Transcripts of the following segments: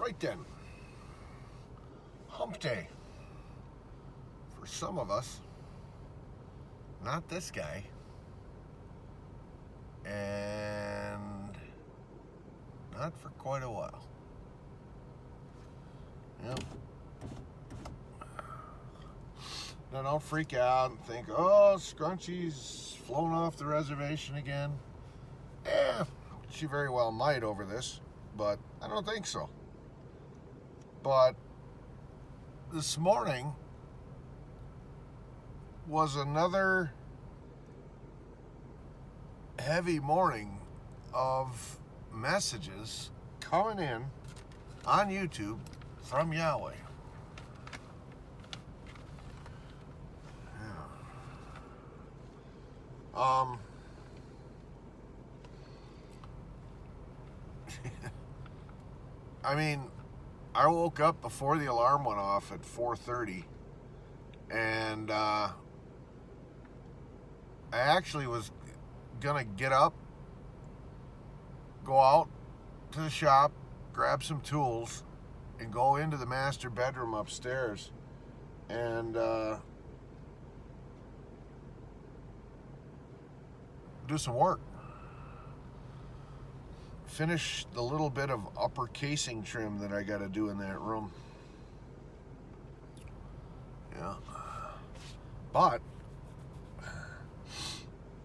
Right then, hump day. For some of us, not this guy, and not for quite a while. Yep. Now don't freak out and think, oh, Scrunchy's flown off the reservation again. Yeah, she very well might over this, but I don't think so. But this morning was another heavy morning of messages coming in on YouTube from Yahweh. Yeah. I mean, I woke up before the alarm went off at 4:30, and I actually was gonna get up, go out to the shop, grab some tools, and go into the master bedroom upstairs and do some work. Finish the little bit of upper casing trim that I got to do in that room. Yeah. But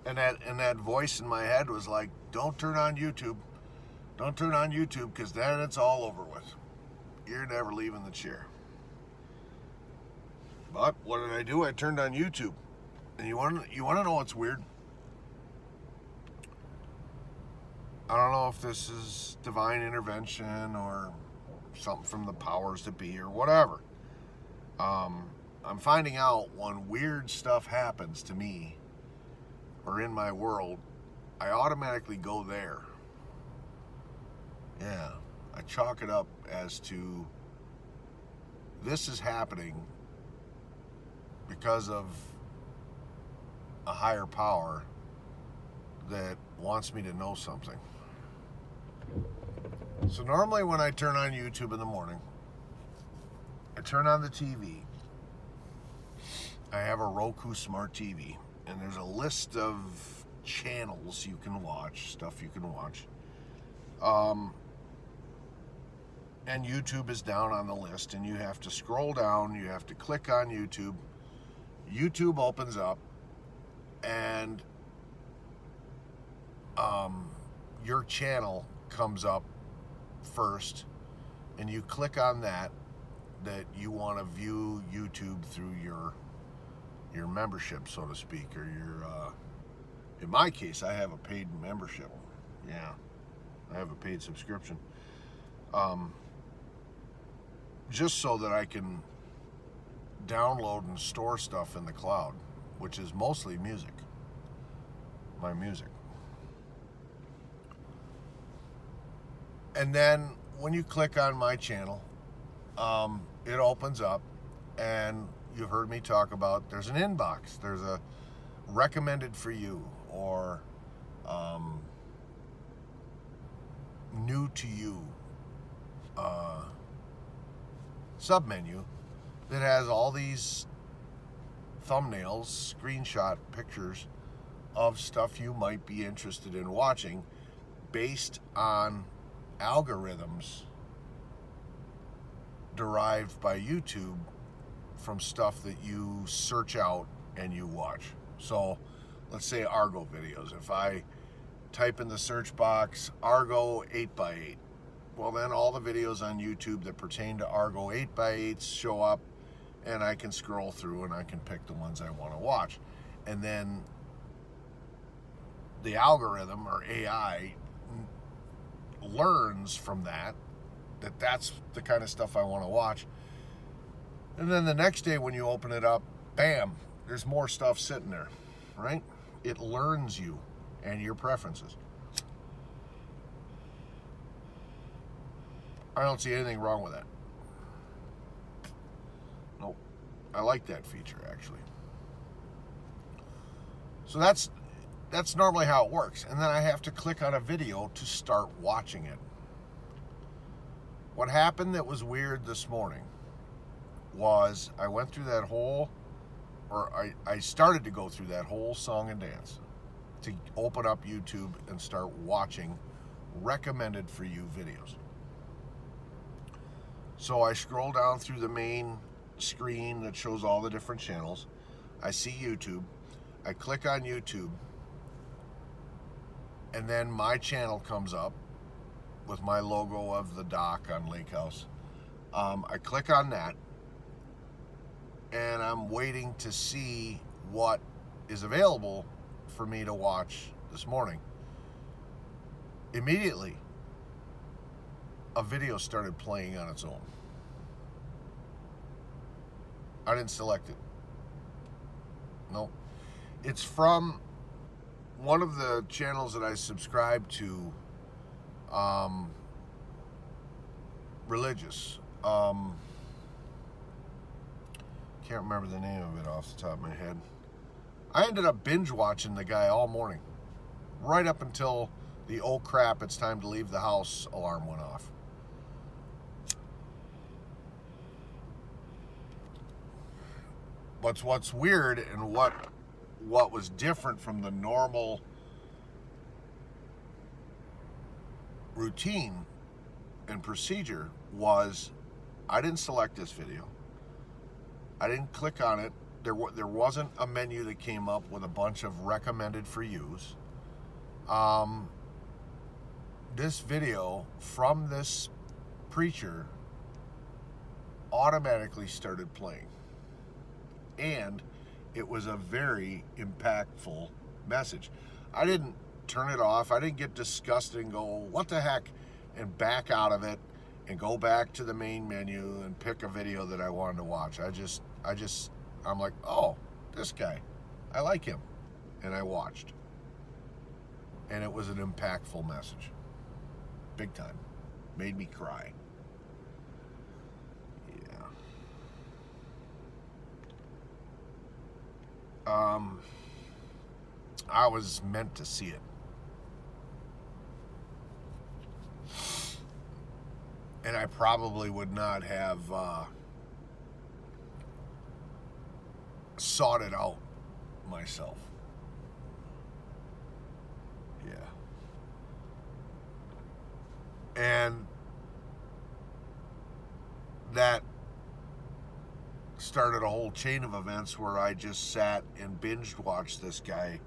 and that voice in my head was like, don't turn on YouTube. Don't turn on YouTube, because then it's all over with. You're never leaving the chair. But what did I do? I turned on YouTube. And you want to know what's weird? I don't know if this is divine intervention or something from the powers that be or whatever. I'm finding out when weird stuff happens to me or in my world, I automatically go there. Yeah, I chalk it up as to this is happening because of a higher power that wants me to know something. So normally when I turn on YouTube in the morning, I turn on the TV. I have a Roku smart TV, and there's a list of channels you can watch, stuff you can watch. And YouTube is down on the list, and you have to scroll down, you have to click on YouTube. YouTube opens up, and your channel comes up first, and you click on that you want to view YouTube through your membership, so to speak, or your in my case, I have a paid membership. Yeah, I have a paid subscription, just so that I can download and store stuff in the cloud, which is mostly music, my music. And then when you click on my channel, it opens up, and you've heard me talk about there's an inbox, there's a recommended for you, or new to you submenu that has all these thumbnails, screenshot pictures of stuff you might be interested in watching based on algorithms derived by YouTube from stuff that you search out and you watch. So let's say Argo videos. If I type in the search box Argo 8x8, well, then all the videos on YouTube that pertain to Argo 8x8s show up, and I can scroll through and I can pick the ones I want to watch. And then the algorithm, or AI, learns from that's the kind of stuff I want to watch. And then the next day when you open it up, bam, there's more stuff sitting there, right? It learns you and your preferences. I don't see anything wrong with that. Nope. I like that feature, actually. So that's normally how it works. And then I have to click on a video to start watching it. What happened that was weird this morning was I went through that whole, or I started to go through that whole song and dance to open up YouTube and start watching recommended for you videos. So I scroll down through the main screen that shows all the different channels. I see YouTube. I click on YouTube, and then my channel comes up with my logo of the dock on Lake House. I click on that, and I'm waiting to see what is available for me to watch this morning. Immediately, a video started playing on its own. I didn't select it. Nope. It's from one of the channels that I subscribe to, religious. Can't remember the name of it off the top of my head. I ended up binge watching the guy all morning, right up until the "oh crap, it's time to leave the house" alarm went off. But what's weird and what was different from the normal routine and procedure was I didn't select this video. I didn't click on it. There wasn't a menu that came up with a bunch of recommended for use. This video from this preacher automatically started playing. And it was a very impactful message. I didn't turn it off. I didn't get disgusted and go, what the heck, and back out of it and go back to the main menu and pick a video that I wanted to watch. I'm like, oh, this guy, I like him. And I watched. And it was an impactful message. Big time. Made me cry. Yeah. I was meant to see it. And I probably would not have sought it out myself. Yeah. And that started a whole chain of events where I just sat and binge watched this guy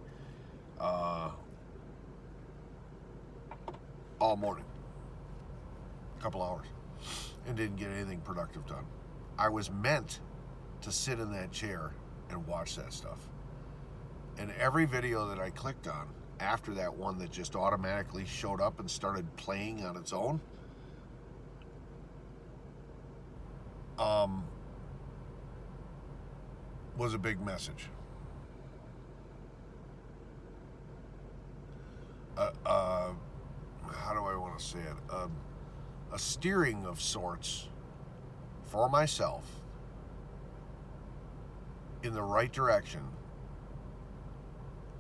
all morning, a couple hours, and didn't get anything productive done. I was meant to sit in that chair and watch that stuff. And every video that I clicked on after that one that just automatically showed up and started playing on its own, was a big message. How do I want to say it? A steering of sorts for myself in the right direction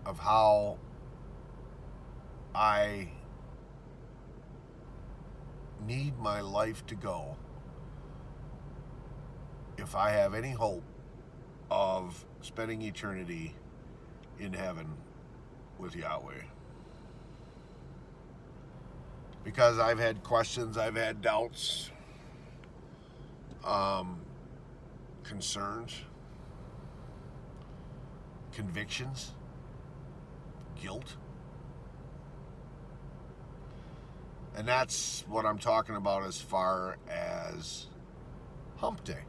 of how I need my life to go if I have any hope of spending eternity in heaven with Yahweh. Because I've had questions, I've had doubts, concerns, convictions, guilt. And that's what I'm talking about as far as Hump Day.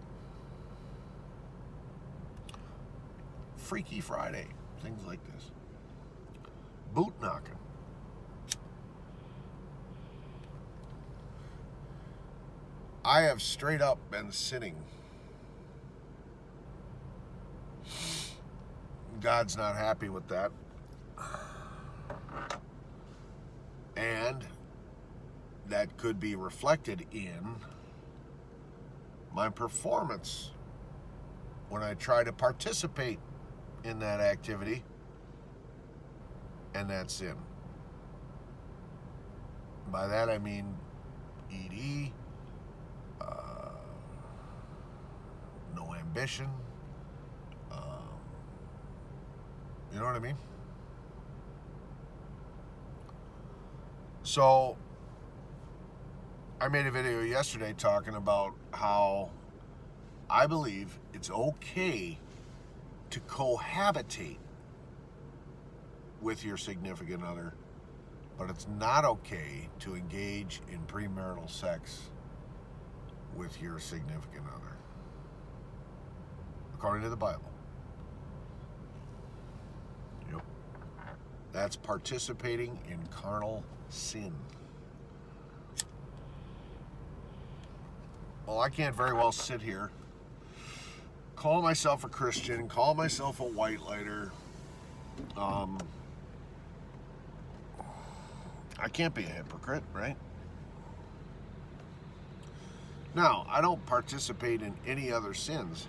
Freaky Friday, things like this. Boot knocking. I have straight up been sinning. God's not happy with that. And that could be reflected in my performance when I try to participate in that activity and that sin. By that I mean ED, prohibition. You know what I mean? So I made a video yesterday talking about how I believe it's okay to cohabitate with your significant other, but it's not okay to engage in premarital sex with your significant other, according to the Bible. Yep. That's participating in carnal sin. Well, I can't very well sit here, call myself a Christian, call myself a white lighter. I can't be a hypocrite, right? Now, I don't participate in any other sins.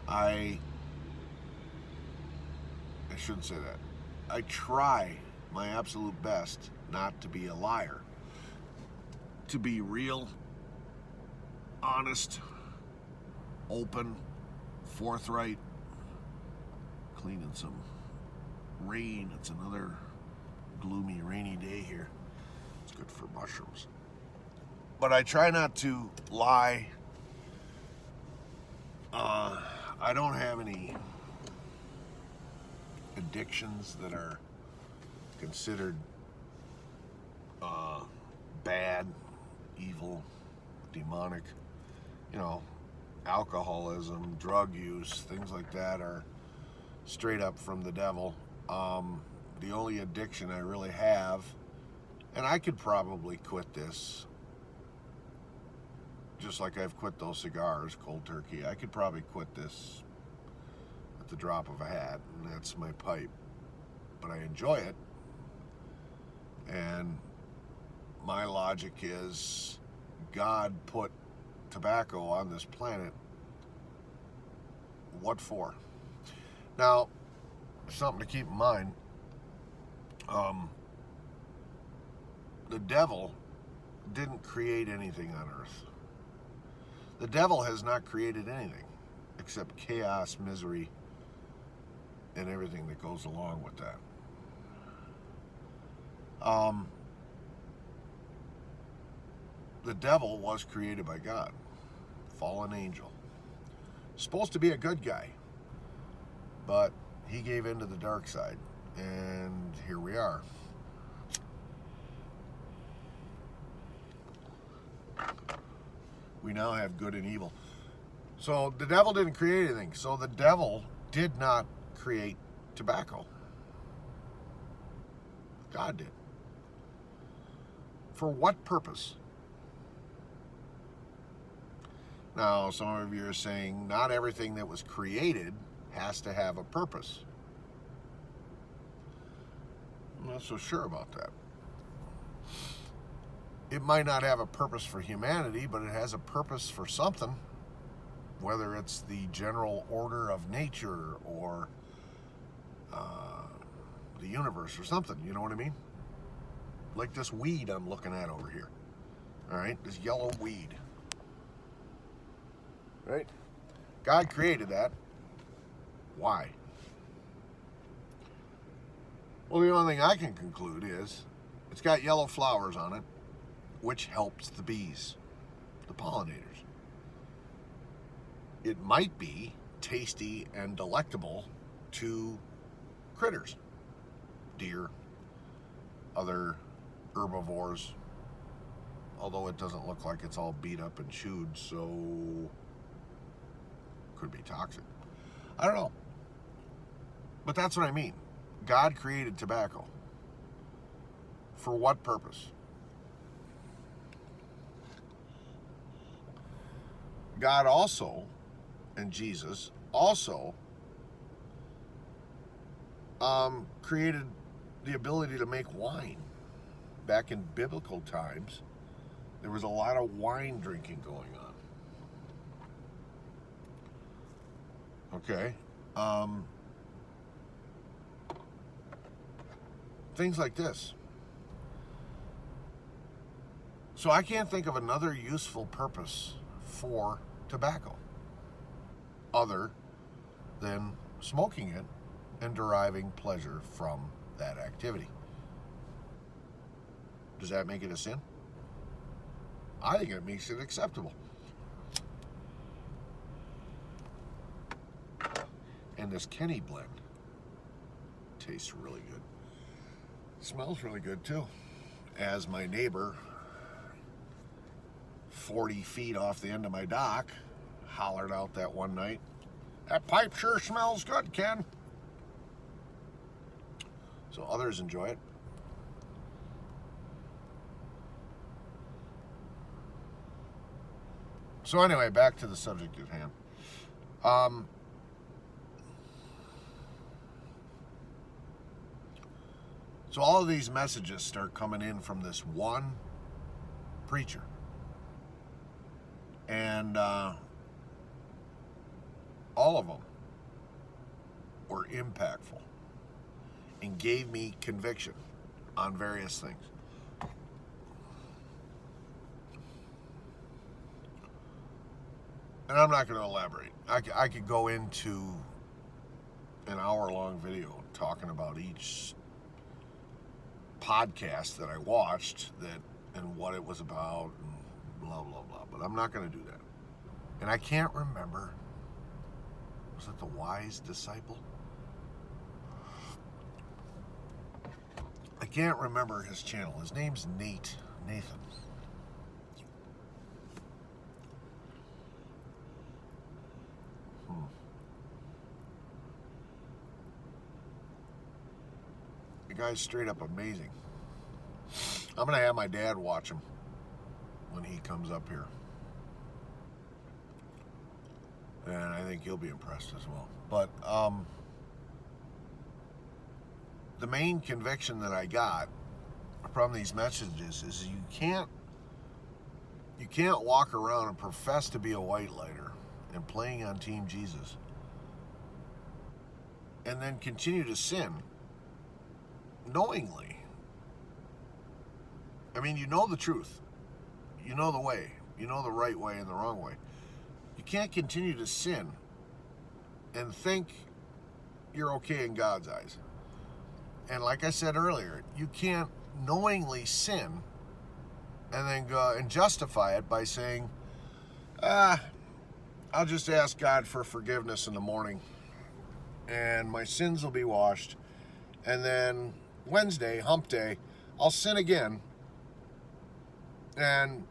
I shouldn't say that. I try my absolute best not to be a liar, to be real, honest, open, forthright, cleaning some rain. It's another gloomy, rainy day here. It's good for mushrooms. But I try not to lie. I don't have any addictions that are considered bad, evil, demonic. You know, alcoholism, drug use, things like that are straight up from the devil. The only addiction I really have, and I could probably quit this, just like I've quit those cigars, cold turkey. I could probably quit this at the drop of a hat, and that's my pipe. But I enjoy it, and my logic is God put tobacco on this planet. What for? Now, something to keep in mind. The devil didn't create anything on earth. The devil has not created anything except chaos, misery, and everything that goes along with that. The devil was created by God, fallen angel. Supposed to be a good guy, but he gave in to the dark side, and here we are. We now have good and evil. So the devil didn't create anything. So the devil did not create tobacco. God did. For what purpose? Now, some of you are saying not everything that was created has to have a purpose. I'm not so sure about that. It might not have a purpose for humanity, but it has a purpose for something, whether it's the general order of nature or the universe or something, you know what I mean? Like this weed I'm looking at over here, all right? This yellow weed, right? God created that. Why? Well, the only thing I can conclude is it's got yellow flowers on it, which helps the bees, the pollinators. It might be tasty and delectable to critters, deer, other herbivores, although it doesn't look like it's all beat up and chewed, so could be toxic. I don't know. But that's what I mean. God created tobacco. For what purpose? God also, and Jesus also, created the ability to make wine. Back in biblical times, there was a lot of wine drinking going on. Okay. Things like this. So I can't think of another useful purpose for tobacco. other than smoking it and deriving pleasure from that activity. Does that make it a sin? I think it makes it acceptable. And this Kenny blend tastes really good. Smells really good too. As my neighbor, 40 feet off the end of my dock, hollered out that one night, "That pipe sure smells good, Ken." So others enjoy it. So anyway, back to the subject at hand. So all of these messages start coming in from this one preacher. And all of them were impactful and gave me conviction on various things. And I'm not going to elaborate. I could go into an hour-long video talking about each podcast that I watched and what it was about and blah, blah, blah. But I'm not going to do that. And I can't remember. Was it The Wise Disciple? I can't remember his channel. His name's Nathan. The guy's straight up amazing. I'm going to have my dad watch him when he comes up here. And I think he'll be impressed as well. But the main conviction that I got from these messages is you can't walk around and profess to be a white lighter and playing on Team Jesus and then continue to sin knowingly. I mean, you know the truth. You know the way. You know the right way and the wrong way. You can't continue to sin and think you're okay in God's eyes. And like I said earlier, you can't knowingly sin and then go and justify it by saying, I'll just ask God for forgiveness in the morning and my sins will be washed. And then Wednesday, hump day, I'll sin again and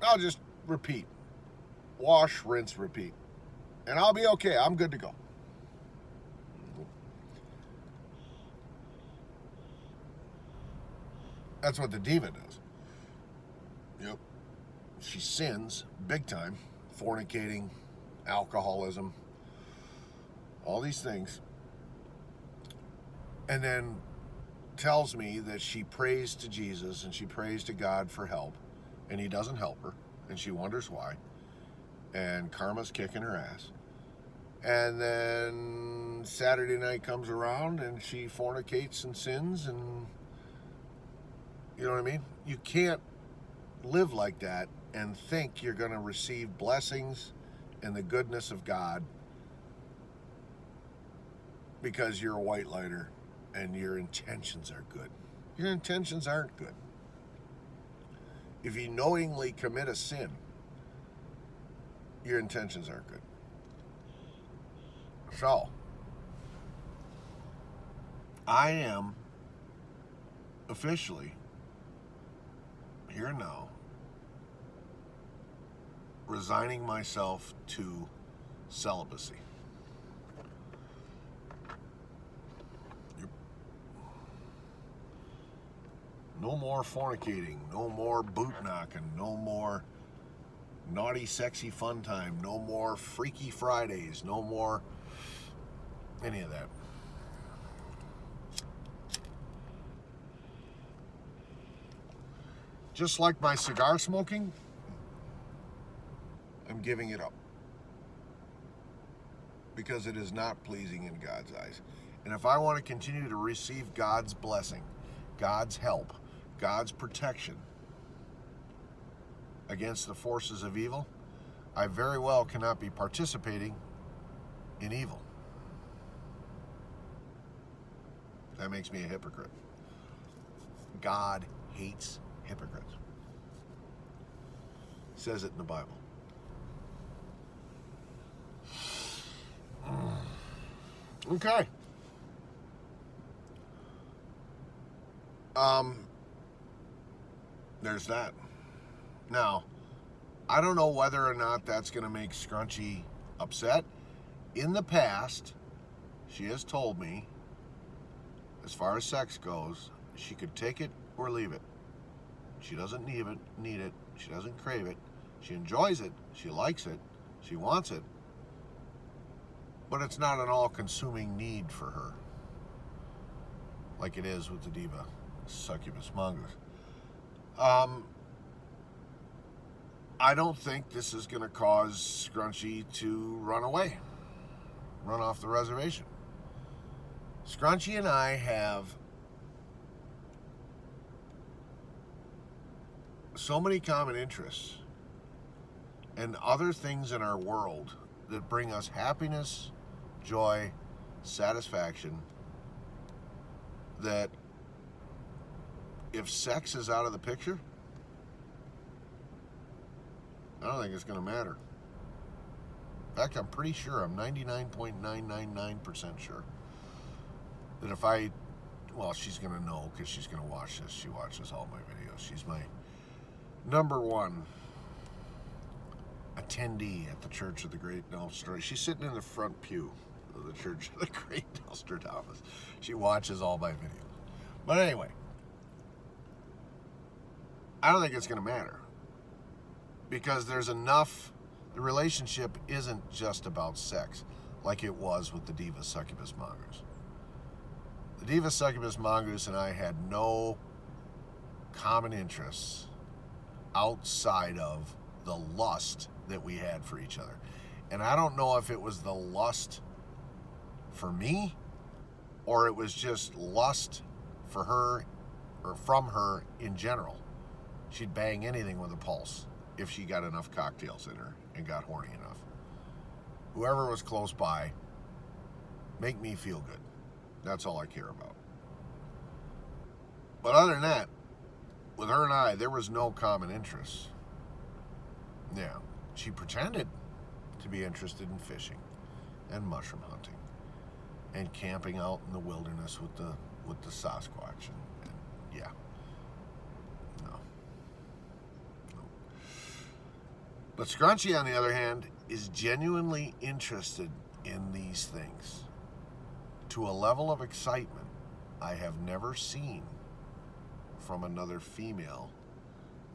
I'll just repeat. Wash, rinse, repeat. And I'll be okay. I'm good to go. That's what the diva does. Yep. She sins big time. Fornicating, alcoholism, all these things. And then tells me that she prays to Jesus and she prays to God for help. And he doesn't help her. And she wonders why. And karma's kicking her ass. And then Saturday night comes around and she fornicates and sins, and you know what I mean? You can't live like that and think you're going to receive blessings and the goodness of God because you're a white lighter and your intentions are good. Your intentions aren't good. If you knowingly commit a sin, your intentions aren't good. So, I am officially, here and now, resigning myself to celibacy. Yep. No more fornicating, no more boot knocking, no more naughty, sexy fun time, no more Freaky Fridays, no more any of that. Just like my cigar smoking, I'm giving it up because it is not pleasing in God's eyes. And if I want to continue to receive God's blessing, God's help, God's protection against the forces of evil, I very well cannot be participating in evil. That makes me a hypocrite. God hates hypocrites. It says it in the Bible. Okay. There's that. Now, I don't know whether or not that's going to make Scrunchy upset. In the past, she has told me, as far as sex goes, she could take it or leave it. She doesn't need it. She doesn't crave it. She enjoys it. She likes it. She wants it. But it's not an all-consuming need for her, like it is with the diva succubus mongoose. I don't think this is going to cause Scrunchy to run away, run off the reservation. Scrunchy and I have so many common interests and other things in our world that bring us happiness, joy, satisfaction, that if sex is out of the picture, I don't think it's going to matter. In fact, I'm pretty sure, I'm 99.999% sure, that if I, well, she's going to know because she's going to watch this. She watches all my videos. She's my number one attendee at the Church of the Great Nostradamus. She's sitting in the front pew of the Church of the Great Nostradamus. She watches all my videos. But anyway, I don't think it's going to matter because there's enough. The relationship isn't just about sex like it was with the diva succubus mongoose. The diva succubus mongoose and I had no common interests outside of the lust that we had for each other. And I don't know if it was the lust for me or it was just lust for her or from her in general. She'd bang anything with a pulse if she got enough cocktails in her and got horny enough. Whoever was close by, make me feel good. That's all I care about. But other than that, with her and I, there was no common interests. Yeah, she pretended to be interested in fishing and mushroom hunting and camping out in the wilderness with the Sasquatch. And yeah, no. But Scrunchy, on the other hand, is genuinely interested in these things to a level of excitement I have never seen from another female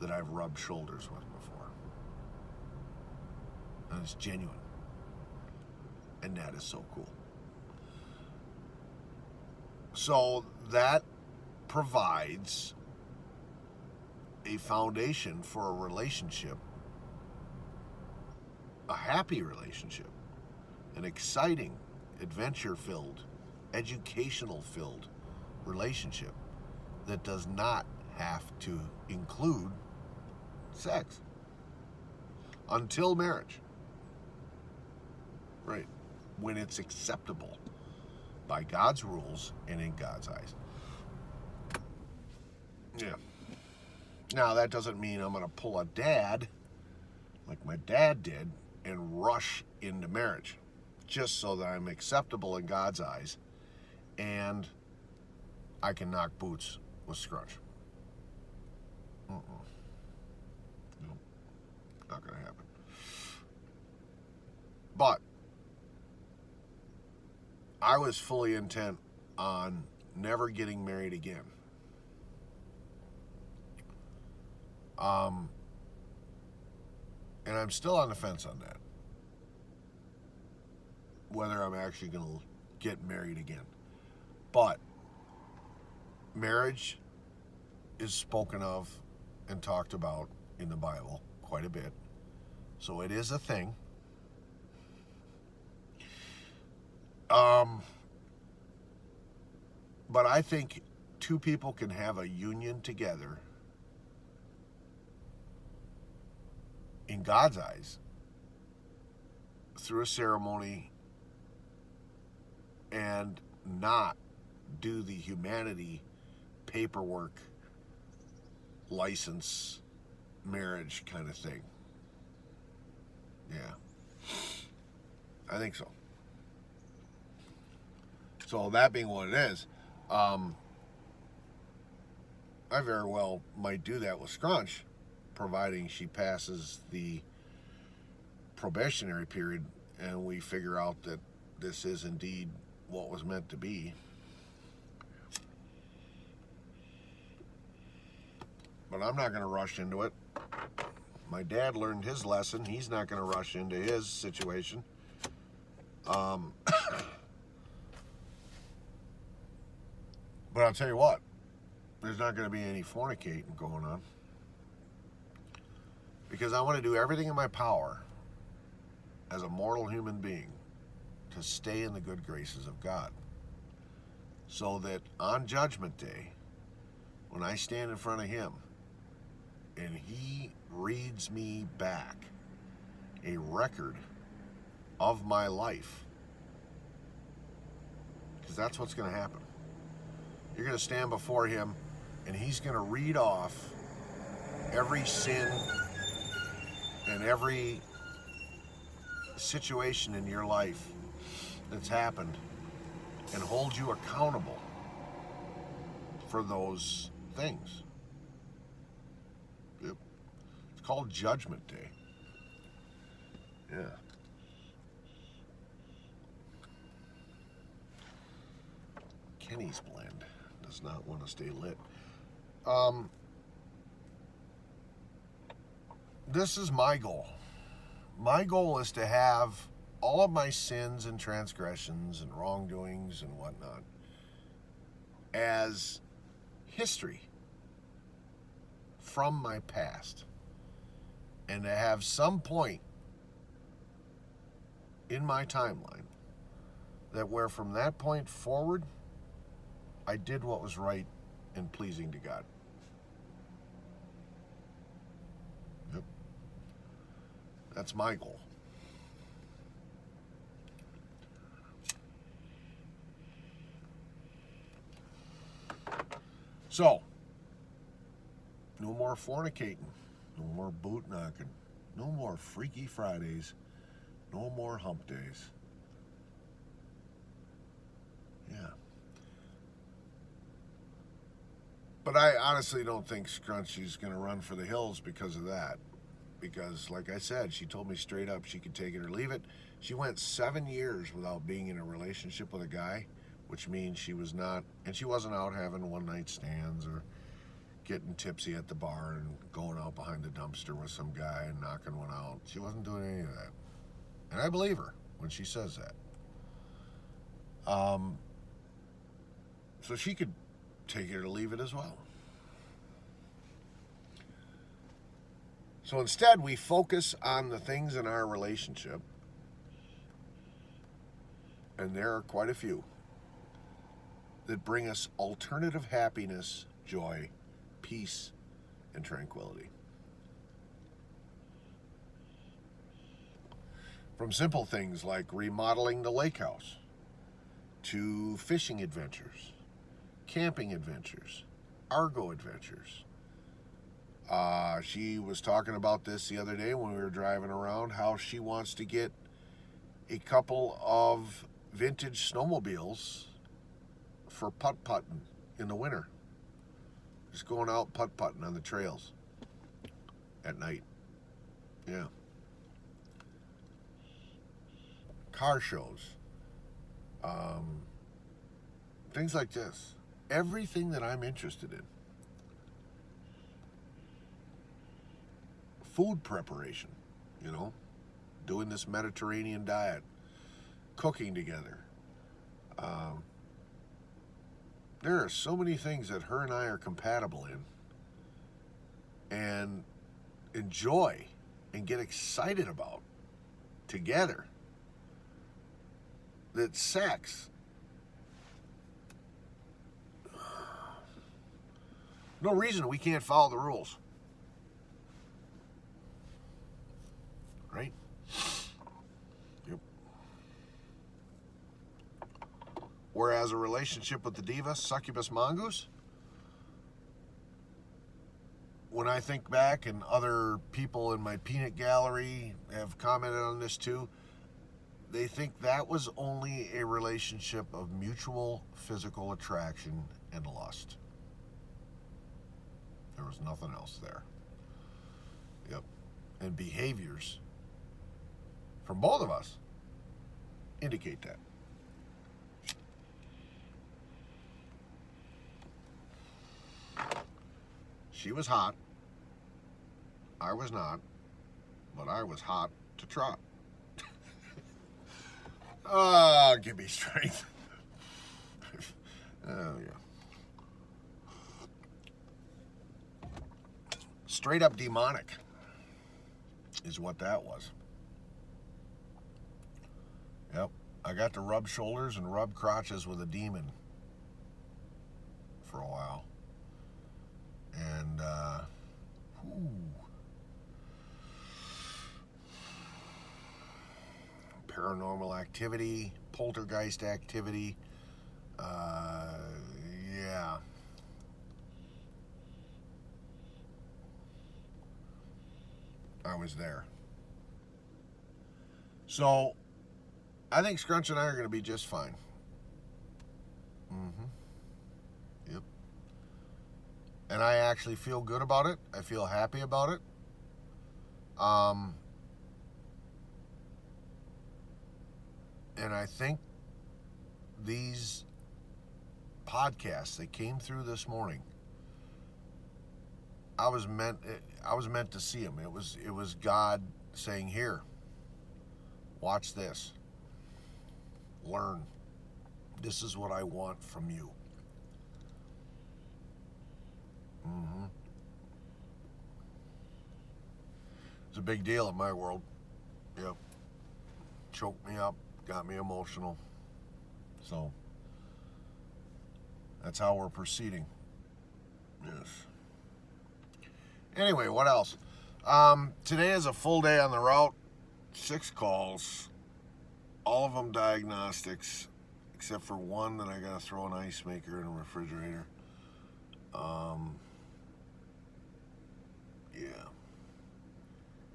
that I've rubbed shoulders with before. And it's genuine. And that is so cool. So that provides a foundation for a relationship, a happy relationship, an exciting, adventure-filled, educational-filled relationship that does not have to include sex until marriage. Right. When it's acceptable by God's rules and in God's eyes. Yeah. Now, that doesn't mean I'm going to pull a dad like my dad did and rush into marriage just so that I'm acceptable in God's eyes and I can knock boots with Scrunch. No, not going to happen. But I was fully intent on never getting married again. And I'm still on the fence on that. Whether I'm actually going to get married again. But marriage is spoken of and talked about in the Bible quite a bit. So it is a thing. But I think two people can have a union together in God's eyes through a ceremony and not do the humanity paperwork license marriage kind of thing. Yeah, I think so. So that being what it is, I very well might do that with Scrunch, providing she passes the probationary period and we figure out that this is indeed what was meant to be. But I'm not going to rush into it. My dad learned his lesson. He's not going to rush into his situation. But I'll tell you what, there's not going to be any fornicating going on. Because I want to do everything in my power as a mortal human being to stay in the good graces of God. So that on Judgment Day, when I stand in front of Him and He reads me back a record of my life, because that's what's going to happen. You're going to stand before Him and He's going to read off every sin and every situation in your life that's happened and hold you accountable for those things. Yep. It's called Judgment Day. Yeah. Kenny's blend does not want to stay lit. This is my goal. My goal is to have all of my sins and transgressions and wrongdoings and whatnot as history from my past, and to have some point in my timeline that where from that point forward I did what was right and pleasing to God. Yep. That's my goal. So, no more fornicating, no more boot knocking, no more Freaky Fridays, no more hump days. Yeah. But I honestly don't think Scrunchy's going to run for the hills because of that. Because, like I said, she told me straight up she could take it or leave it. She went 7 years without being in a relationship with a guy, which means she was not, and she wasn't out having one-night stands or getting tipsy at the bar and going out behind the dumpster with some guy and knocking one out. She wasn't doing any of that. And I believe her when she says that. So she could take it or leave it as well. So instead, we focus on the things in our relationship, and there are quite a few, that bring us alternative happiness, joy, peace, and tranquility. From simple things like remodeling the lake house, to fishing adventures, camping adventures, Argo adventures. She was talking about this the other day when we were driving around, how she wants to get a couple of vintage snowmobiles for putt-putting in the winter. Just going out putt-putting on the trails at night. Yeah. Car shows. Things like this. Everything that I'm interested in. Food preparation, you know, doing this Mediterranean diet, cooking together. There are so many things that her and I are compatible in and enjoy and get excited about together, that sex, no reason we can't follow the rules. Right? Yep. Whereas a relationship with the diva, succubus mongoose, when I think back, and other people in my peanut gallery have commented on this too, they think that was only a relationship of mutual physical attraction and lust. There was nothing else there. Yep. And behaviors from both of us indicate that. She was hot. I was not, but I was hot to trot. Ah, give me strength. Oh, yeah. Straight up demonic is what that was. Yep. I got to rub shoulders and rub crotches with a demon for a while. And, paranormal activity, poltergeist activity, yeah. I was there. So, I think Scrunch and I are going to be just fine. Yep. And I actually feel good about it. I feel happy about it. And I think these podcasts that came through this morning, I was meant to see them. It was God saying, "Here, watch this. Learn. This is what I want from you." It's a big deal in my world. Yep. Choked me up, got me emotional. So that's how we're proceeding. Yes. Anyway, what else? Today is a full day on the route. 6 calls. All of them diagnostics, except for one that I gotta throw an ice maker in a refrigerator. Yeah.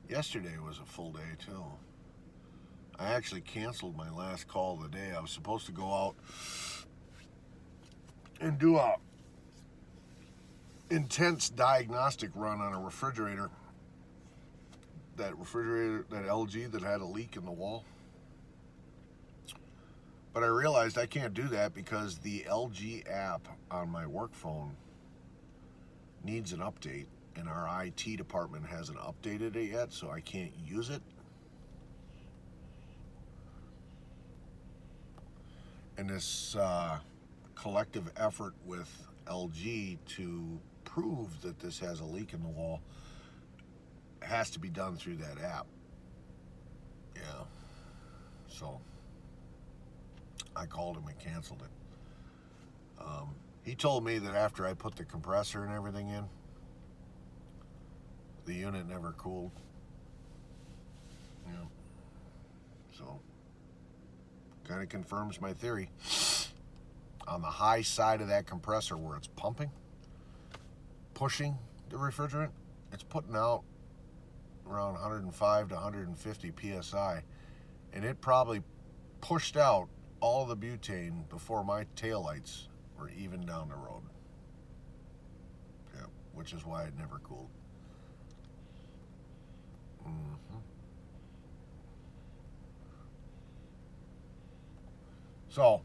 Yesterday was a full day too. I actually canceled my last call of the day. I was supposed to go out and do a intense diagnostic run on a refrigerator. That refrigerator, that LG that had a leak in the wall. But I realized I can't do that because the LG app on my work phone needs an update, and our IT department hasn't updated it yet, so I can't use it. And this collective effort with LG to prove that this has a leak in the wall has to be done through that app. Yeah. So I called him and canceled it. He told me that after I put the compressor and everything in, the unit never cooled. Yeah. So kind of confirms my theory. On the high side of that compressor where it's pumping, pushing the refrigerant, it's putting out around 105 to 150 psi, and it probably pushed out all the butane before my taillights were even down the road. Yeah, which is why it never cooled. So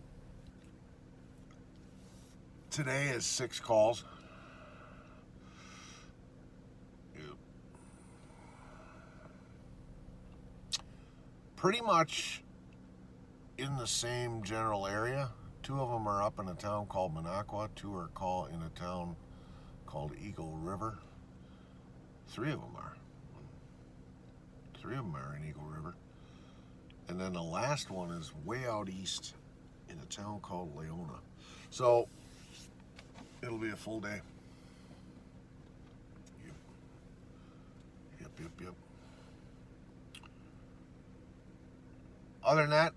today is 6 calls. Pretty much in the same general area. 2 of them are up in a town called Minocqua. 2 are in a town called Eagle River. 3 of them are. 3 of them are in Eagle River. And then the last one is way out east in a town called Leona. So it'll be a full day. Yep. Other than that,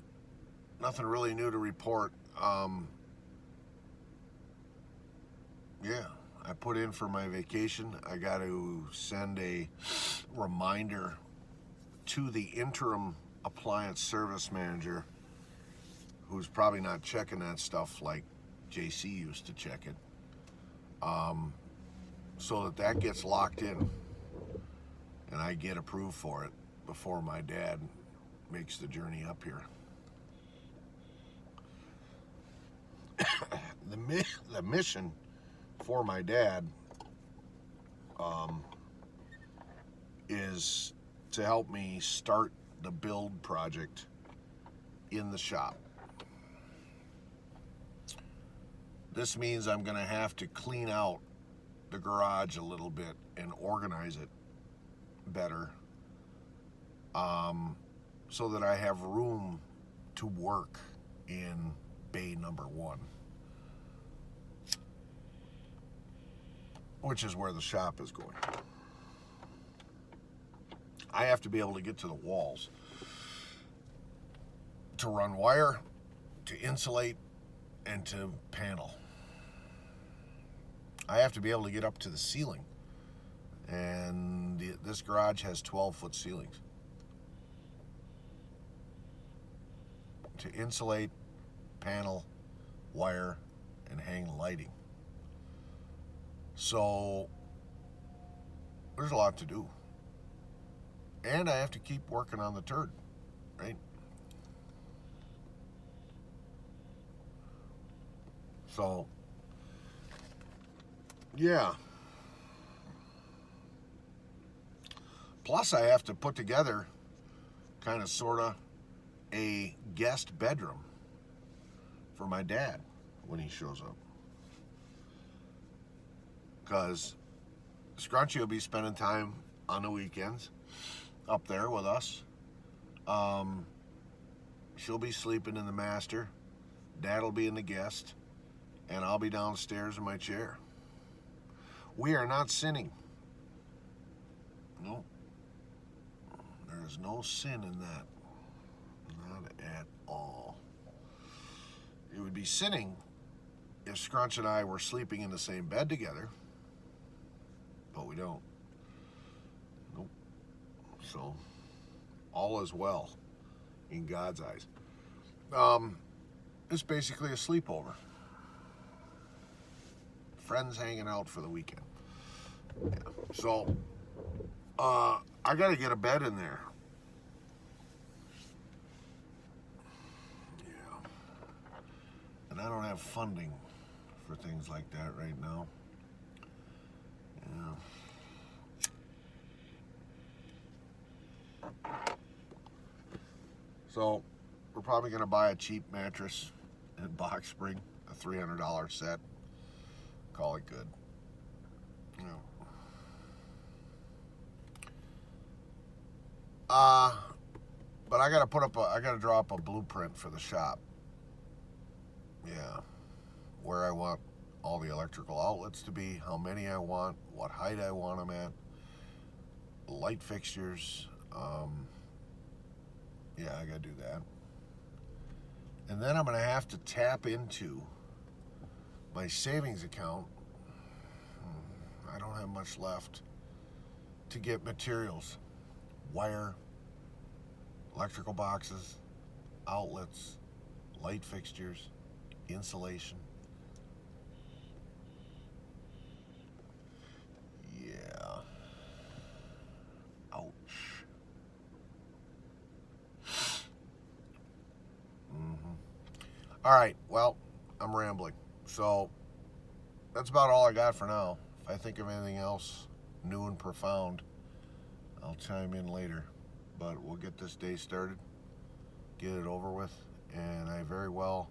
nothing really new to report. Yeah, I put in for my vacation. I got to send a reminder to the interim appliance service manager, who's probably not checking that stuff like JC used to check it, so that gets locked in and I get approved for it before my dad makes the journey up here. The mission for my dad is to help me start the build project in the shop. This means I'm going to have to clean out the garage a little bit and organize it better, so that I have room to work in bay number 1, which is where the shop is going. I have to be able to get to the walls to run wire, to insulate, and to panel. I have to be able to get up to the ceiling, and this garage has 12-foot ceilings. To insulate, panel, wire, and hang lighting. So there's a lot to do, and I have to keep working on the turd, right? So yeah. Plus I have to put together kind of sorta a guest bedroom for my dad when he shows up, because Scrunchy will be spending time on the weekends up there with us. She'll be sleeping in the master, Dad'll be in the guest, and I'll be downstairs in my chair. We are not sinning. No. There is no sin in that. Not at all. It would be sinning if Scrunch and I were sleeping in the same bed together, but we don't. Nope. So, all is well in God's eyes. It's basically a sleepover. Friends hanging out for the weekend. Yeah. So, I gotta get a bed in there. Yeah. And I don't have funding for things like that right now. Yeah. So, we're probably gonna buy a cheap mattress and box spring, a $300 set. Call it good. You know. But I gotta draw up a blueprint for the shop. Yeah. Where I want all the electrical outlets to be, how many I want, what height I want them at, light fixtures. Yeah, I gotta do that. And then I'm gonna have to tap into my savings account. I don't have much left to get materials, wire, electrical boxes, outlets, light fixtures, insulation. Yeah. Ouch. All right, well, I'm rambling. So that's about all I got for now. If I think of anything else new and profound, I'll chime in later. But we'll get this day started, get it over with, and I very well,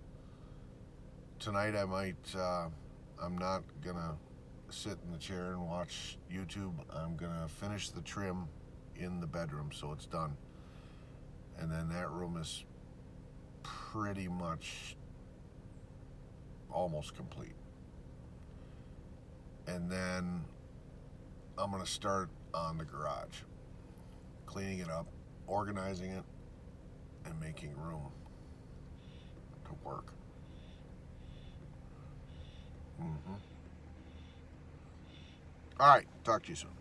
tonight I might, I'm not gonna sit in the chair and watch YouTube. I'm gonna finish the trim in the bedroom so it's done. And then that room is pretty much almost complete. And then I'm gonna start on the garage, cleaning it up, organizing it, and making room to work. All right, talk to you soon.